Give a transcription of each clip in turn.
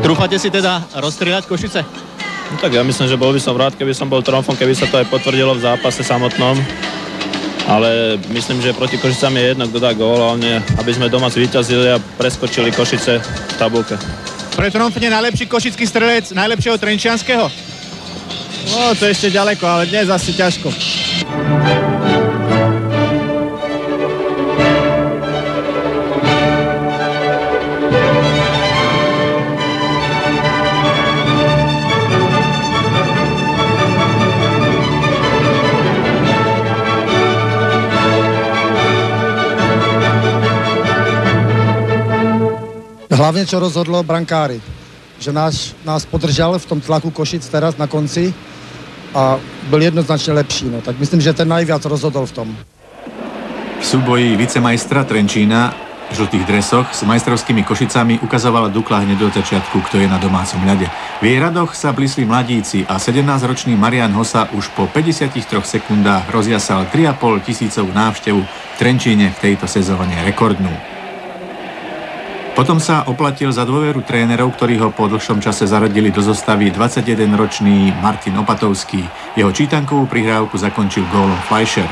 Trúfate si teda rozstrieľať Košice? No tak ja myslím, že bol by som rád, keby som bol tromfom, keby sa to aj potvrdilo v zápase samotnom. Ale myslím, že proti Košicám je jedno, kto dá gól, hlavne aby sme doma zvíťazili a preskočili Košice v tabulke. Pretromfne najlepší košický strelec najlepšieho trenčianskeho? No, to ešte ďaleko, ale dnes asi ťažko. Hlavne, čo rozhodlo brankári, že nás podržal v tom tlaku Košic teraz na konci a byl jednoznačne lepší. No. Tak myslím, že ten najviac rozhodol v tom. V súboji vicemajstra Trenčína v žltých dresoch s majstrovskými Košicami ukazovala Dukla hneď od začiatku, kto je na domácom ľade. V jej radoch sa blísli mladíci a 17-ročný Marian Hossa už po 53 sekundách rozjasal 3,5 tisícovú návštevu v Trenčíne v tejto sezóne rekordnú. Potom sa oplatil za dôveru trénerov, ktorí ho po dlhšom čase zaradili do zostavy 21-ročný Martin Opatovský. Jeho čítankovú prihrávku zakončil gólom Fleischer.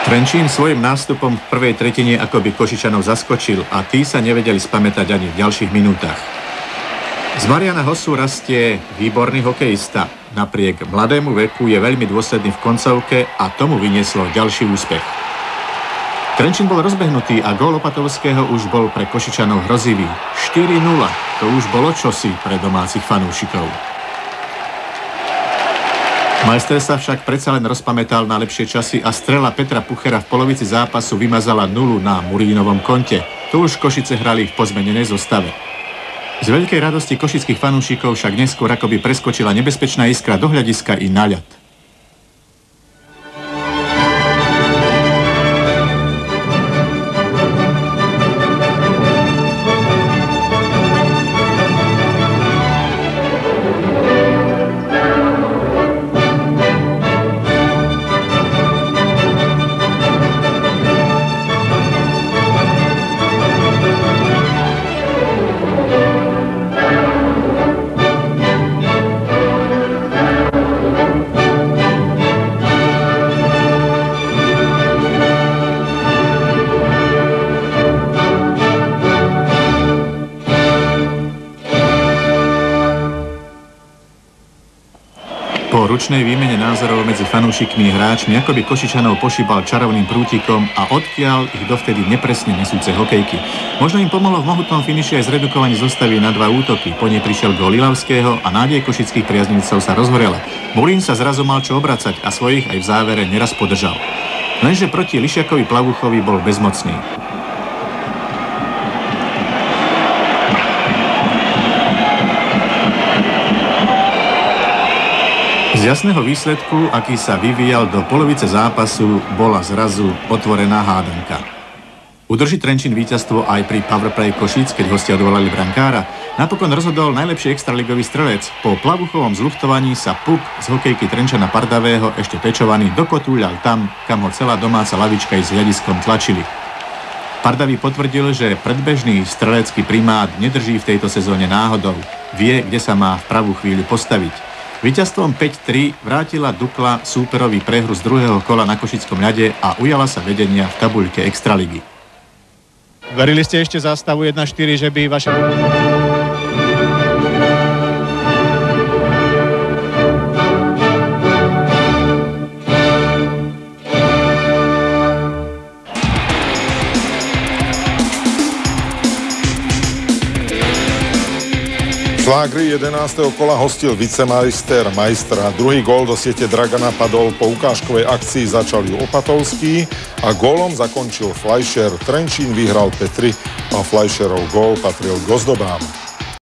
Trenčín svojim nástupom v prvej tretine akoby Košičanov zaskočil a tí sa nevedeli spamätať ani v ďalších minútach. Z Mariana Hossu rastie výborný hokejista. Napriek mladému veku je veľmi dôsledný v koncovke a tomu vynieslo ďalší úspech. Trenčín bol rozbehnutý a gól Opatovského už bol pre Košičanov hrozivý. 4-0, to už bolo čosi pre domácich fanúšikov. Majster sa však predsa len rozpamätal na lepšie časy a strela Petra Puchera v polovici zápasu vymazala nulu na Murínovom konte. Tu už Košice hrali v pozmenenej zostave. Z veľkej radosti košických fanúšikov však neskôr akoby preskočila nebezpečná iskra do hľadiska i na ľad. Po ručnej výmene názorov medzi fanúšikmi a hráčmi akoby Košičanov pošíbal čarovným prútikom a odkiaľ ich dovtedy nepresne nesúce hokejky. Možno im pomohlo v mohutnom finiši aj zredukovanie zostavy na 2 útoky. Po nej prišiel gól Lilavského a nádej košických priaznivcov sa rozhorela. Murín sa zrazu mal čo obracať a svojich aj v závere neraz podržal. Lenže proti Lišiakovi Plavuchovi bol bezmocný. Z jasného výsledku, aký sa vyvíjal do polovice zápasu, bola zrazu otvorená hádanka. Udrží Trenčín víťazstvo aj pri powerplay Košíc, keď hostia odvolali brankára. Napokon rozhodol najlepší extraligový strelec. Po Plavuchovom zluchtovaní sa puk z hokejky Trenčana Pardavého ešte pečovaný dokotúľal tam, kam ho celá domáca lavička i s hľadiskom tlačili. Pardavý potvrdil, že predbežný strelecký primát nedrží v tejto sezóne náhodou. Vie, kde sa má v pravú chvíľu postaviť. Víťazstvom 5-3 vrátila Dukla súperový prehru z druhého kola na košickom ľade a ujala sa vedenia v tabuľke Extraligy. Verili ste ešte za stavu 1-4, že by vaše... Šlágri 11. kola hostil vicemajster Majstra. Druhý gól do siete Dragana padol po ukážkovej akcii, začal ju Opatovský a gólom zakončil Fleischer. Trenčín vyhral 5-3 a Fleischerov gól patril k ozdobám.